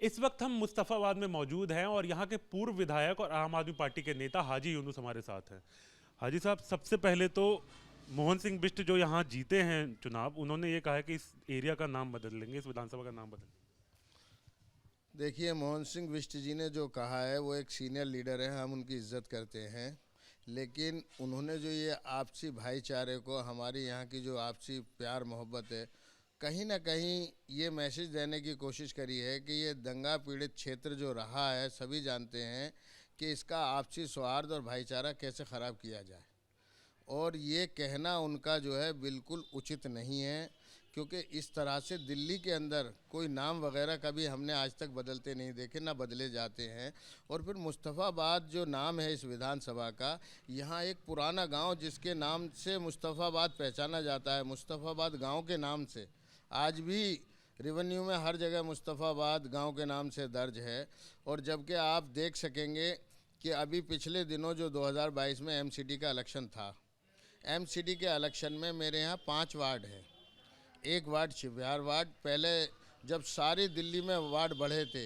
इस वक्त हम मुस्तफ़ाबाद में मौजूद हैं और यहाँ के पूर्व विधायक और आम आदमी पार्टी के नेता हाजी यूनुस हमारे साथ हैं। हाजी साहब, सबसे पहले तो मोहन सिंह बिष्ट जो यहाँ जीते हैं चुनाव, उन्होंने ये कहा है कि इस एरिया का नाम बदल लेंगे, इस विधानसभा का नाम बदल लेंगे। देखिए, मोहन सिंह बिष्ट जी ने जो कहा है वो एक सीनियर लीडर है, हम उनकी इज्जत करते हैं। लेकिन उन्होंने जो ये आपसी भाईचारे को, हमारी यहाँ की जो आपसी प्यार मोहब्बत है, कहीं ना कहीं ये मैसेज देने की कोशिश करी है कि ये दंगा पीड़ित क्षेत्र जो रहा है, सभी जानते हैं कि इसका आपसी सौहार्द और भाईचारा कैसे ख़राब किया जाए। और ये कहना उनका जो है बिल्कुल उचित नहीं है, क्योंकि इस तरह से दिल्ली के अंदर कोई नाम वगैरह कभी हमने आज तक बदलते नहीं देखे, ना बदले जाते हैं। और फिर मुस्तफ़ाबाद जो नाम है इस विधानसभा का, यहाँ एक पुराना गांव जिसके नाम से मुस्तफ़ाबाद पहचाना जाता है, मुस्तफ़ाबाद गांव के नाम से आज भी रेवेन्यू में हर जगह मुस्तफ़ाबाद गांव के नाम से दर्ज है। और जबकि आप देख सकेंगे कि अभी पिछले दिनों जो 2022 में एमसीडी का इलेक्शन था, एमसीडी के इलेक्शन में मेरे यहाँ 5 वार्ड हैं। एक वार्ड शिवविहार वार्ड, पहले जब सारी दिल्ली में वार्ड बढ़े थे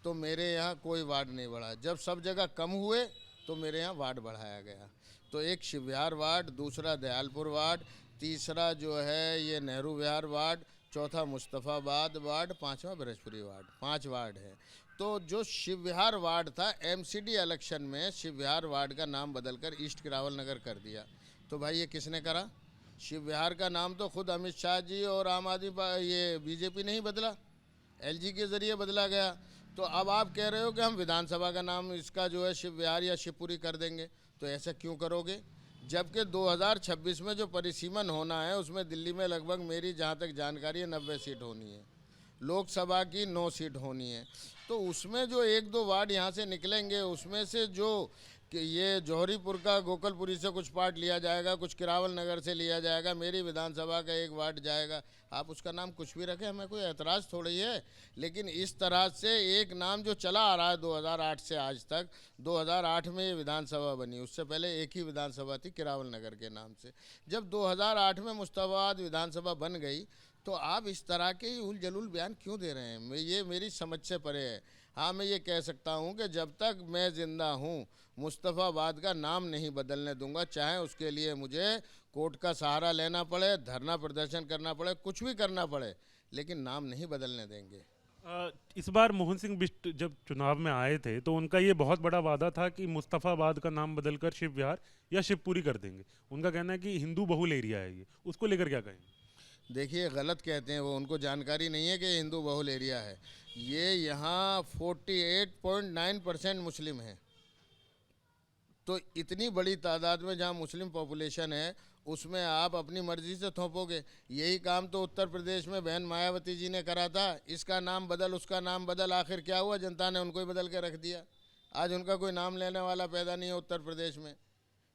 तो मेरे यहाँ कोई वार्ड नहीं बढ़ा, जब सब जगह कम हुए तो मेरे यहाँ वार्ड बढ़ाया गया। तो एक शिवविहार वार्ड, दूसरा दयालपुर वार्ड, तीसरा जो है ये नेहरू विहार वार्ड, चौथा मुस्तफ़ाबाद वार्ड, पाँचवा बृहस्पति वार्ड, 5 वार्ड है। तो जो शिवविहार वार्ड था, एमसीडी इलेक्शन में शिवविहार वार्ड का नाम बदलकर ईस्ट किरावल नगर कर दिया। तो भाई ये किसने करा? शिवविहार का नाम तो खुद अमित शाह जी और आम आदमी ये बीजेपी नहीं बदला, एलजी के ज़रिए बदला गया। तो अब आप कह रहे हो कि हम विधानसभा का नाम इसका जो है शिवविहार या शिवपुरी कर देंगे, तो ऐसा क्यों करोगे? जबकि 2026 में जो परिसीमन होना है उसमें दिल्ली में लगभग, मेरी जहाँ तक जानकारी है, 90 सीट होनी है, लोकसभा की 9 सीट होनी है। तो उसमें जो 1-2 वार्ड यहाँ से निकलेंगे, उसमें से जो कि ये जौहरीपुर का गोकलपुरी से कुछ पार्ट लिया जाएगा, कुछ किरावल नगर से लिया जाएगा, मेरी विधानसभा का एक वार्ड जाएगा। आप उसका नाम कुछ भी रखें, हमें कोई एतराज़ थोड़ी है। लेकिन इस तरह से एक नाम जो चला आ रहा है 2008 से आज तक, 2008 में ये विधानसभा बनी, उससे पहले एक ही विधानसभा थी किरावल नगर के नाम से। जब 2008 में मुस्तफ़ाबाद विधानसभा बन गई तो आप इस तरह के ही उल जलूल बयान क्यों दे रहे हैं? ये मेरी समझ से परे है। हाँ, मैं ये कह सकता हूँ कि जब तक मैं ज़िंदा हूँ मुस्तफ़ाबाद का नाम नहीं बदलने दूंगा, चाहे उसके लिए मुझे कोर्ट का सहारा लेना पड़े, धरना प्रदर्शन करना पड़े, कुछ भी करना पड़े, लेकिन नाम नहीं बदलने देंगे। इस बार मोहन सिंह बिष्ट जब चुनाव में आए थे तो उनका ये बहुत बड़ा वादा था कि मुस्तफ़ाबाद का नाम बदलकर शिवविहार या शिवपुरी कर देंगे। उनका कहना है कि हिंदू बहुल एरिया है ये, उसको लेकर क्या कहेंगे? देखिए, गलत कहते हैं वो, उनको जानकारी नहीं है कि हिंदू बहुल एरिया है। ये यहाँ 48.9% मुस्लिम हैं। तो इतनी बड़ी तादाद में जहाँ मुस्लिम पॉपुलेशन है, उसमें आप अपनी मर्ज़ी से थोपोगे? यही काम तो उत्तर प्रदेश में बहन मायावती जी ने करा था, इसका नाम बदल, उसका नाम बदल, आखिर क्या हुआ? जनता ने उनको ही बदल के रख दिया। आज उनका कोई नाम लेने वाला पैदा नहीं है उत्तर प्रदेश में,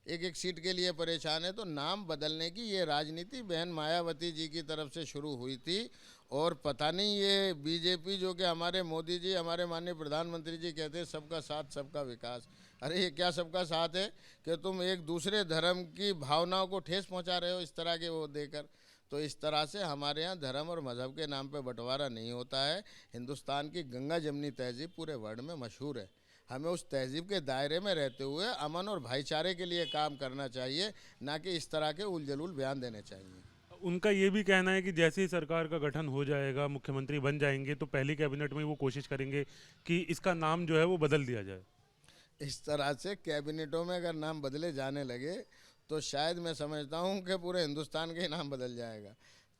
एक एक सीट के लिए परेशान है। तो नाम बदलने की ये राजनीति बहन मायावती जी की तरफ से शुरू हुई थी। और पता नहीं ये बीजेपी, जो कि हमारे मोदी जी, हमारे माननीय प्रधानमंत्री जी कहते हैं सबका साथ सबका विकास, अरे ये क्या सबका साथ है कि तुम एक दूसरे धर्म की भावनाओं को ठेस पहुंचा रहे हो इस तरह के वो देकर। तो इस तरह से हमारे यहाँ धर्म और मज़हब के नाम पे बंटवारा नहीं होता है। हिंदुस्तान की गंगा जमनी तहजीब पूरे वर्ल्ड में मशहूर है। हमें उस तहजीब के दायरे में रहते हुए अमन और भाईचारे के लिए काम करना चाहिए, ना कि इस तरह के उल जलूल बयान देने चाहिए। उनका ये भी कहना है कि जैसे ही सरकार का गठन हो जाएगा, मुख्यमंत्री बन जाएंगे, तो पहली कैबिनेट में वो कोशिश करेंगे कि इसका नाम जो है वो बदल दिया जाए। इस तरह से कैबिनेटों में अगर नाम बदले जाने लगे तो शायद मैं समझता हूँ कि पूरे हिंदुस्तान का ही नाम बदल जाएगा।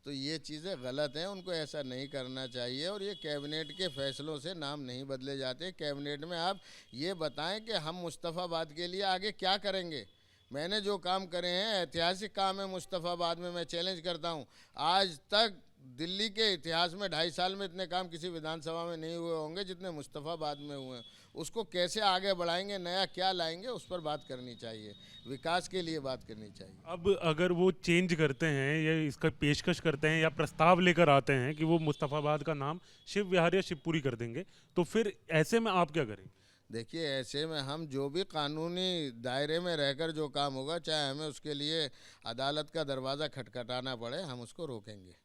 तो ये चीज़ें गलत हैं, उनको ऐसा नहीं करना चाहिए। और ये कैबिनेट के फैसलों से नाम नहीं बदले जाते। कैबिनेट में आप ये बताएं कि हम मुस्तफ़ाबाद के लिए आगे क्या करेंगे। मैंने जो काम करे हैं ऐतिहासिक काम है मुस्तफ़ाबाद में, मैं चैलेंज करता हूँ। आज तक दिल्ली के इतिहास में 2.5 साल में इतने काम किसी विधानसभा में नहीं हुए होंगे जितने मुस्तफ़ाबाद में हुए हैं। उसको कैसे आगे बढ़ाएंगे, नया क्या लाएंगे, उस पर बात करनी चाहिए, विकास के लिए बात करनी चाहिए। अब अगर वो चेंज करते हैं या इसका पेशकश करते हैं या प्रस्ताव लेकर आते हैं कि वो मुस्तफ़ाबाद का नाम शिव विहार या शिवपुरी कर देंगे, तो फिर ऐसे में आप क्या करेंगे? देखिए, ऐसे में हम जो भी कानूनी दायरे में रहकर जो काम होगा, चाहे हमें उसके लिए अदालत का दरवाज़ा खटखटाना पड़े, हम उसको रोकेंगे।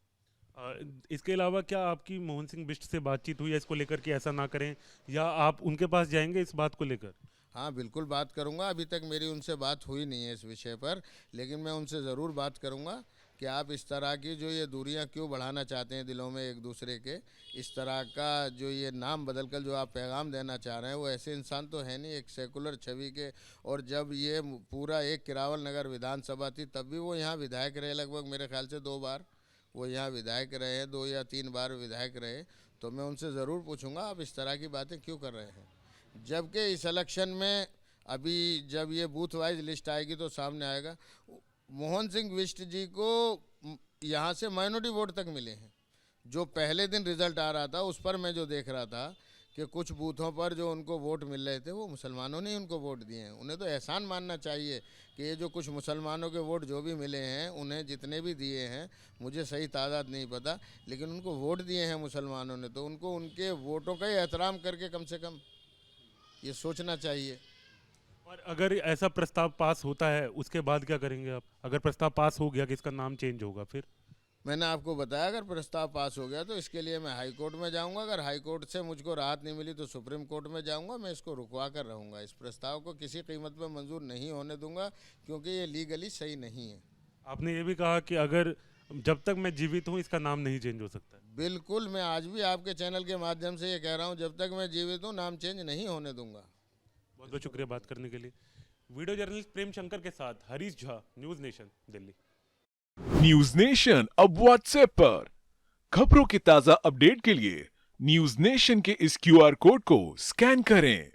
इसके अलावा क्या आपकी मोहन सिंह बिष्ट से बातचीत हुई है इसको लेकर कि ऐसा ना करें, या आप उनके पास जाएंगे इस बात को लेकर? हाँ बिल्कुल बात करूँगा। अभी तक मेरी उनसे बात हुई नहीं है इस विषय पर, लेकिन मैं उनसे ज़रूर बात करूँगा कि आप इस तरह की जो ये दूरियां क्यों बढ़ाना चाहते हैं दिलों में एक दूसरे के, इस तरह का जो ये नाम बदलकर जो आप पैगाम देना चाह रहे हैं, वो ऐसे इंसान तो है नहीं, एक सेकुलर छवि के। और जब ये पूरा एक किरावल नगर विधानसभा थी तब भी वो यहाँ विधायक रहे, लगभग मेरे ख्याल से 2 बार वो यहाँ विधायक रहे हैं, 2 या 3 बार विधायक रहे। तो मैं उनसे ज़रूर पूछूंगा आप इस तरह की बातें क्यों कर रहे हैं, जबकि इस इलेक्शन में अभी जब ये बूथ वाइज लिस्ट आएगी तो सामने आएगा, मोहन सिंह बिष्ट जी को यहाँ से माइनॉरिटी वोट तक मिले हैं। जो पहले दिन रिजल्ट आ रहा था उस पर मैं जो देख रहा था कि कुछ बूथों पर जो उनको वोट मिल रहे थे वो मुसलमानों ने ही उनको वोट दिए हैं। उन्हें तो एहसान मानना चाहिए कि ये जो कुछ मुसलमानों के वोट जो भी मिले हैं, उन्हें जितने भी दिए हैं, मुझे सही तादाद नहीं पता, लेकिन उनको वोट दिए हैं मुसलमानों ने, तो उनको उनके वोटों का ही एहतराम करके कम से कम ये सोचना चाहिए। और अगर ऐसा प्रस्ताव पास होता है उसके बाद क्या करेंगे आप? अगर प्रस्ताव पास हो गया कि इसका नाम चेंज होगा, फिर? मैंने आपको बताया अगर प्रस्ताव पास हो गया तो इसके लिए मैं हाई कोर्ट में जाऊंगा। अगर हाई कोर्ट से मुझको राहत नहीं मिली तो सुप्रीम कोर्ट में जाऊंगा। मैं इसको रुकवा कर रहूंगा। इस प्रस्ताव को किसी कीमत पर मंजूर नहीं होने दूंगा, क्योंकि ये लीगली सही नहीं है। आपने ये भी कहा कि अगर जब तक मैं जीवित हूँ इसका नाम नहीं चेंज हो सकता। बिल्कुल, मैं आज भी आपके चैनल के माध्यम से ये कह रहा हूँ, जब तक मैं जीवित हूँ नाम चेंज नहीं होने दूंगा। बहुत बहुत शुक्रिया बात करने के लिए। वीडियो जर्नलिस्ट प्रेम शंकर के साथ Harish Jha, news nation, Delhi. News nation अब व्हाट्सएप पर खबरों के ताजा अपडेट के लिए न्यूज नेशन के इस क्यूआर कोड को स्कैन करें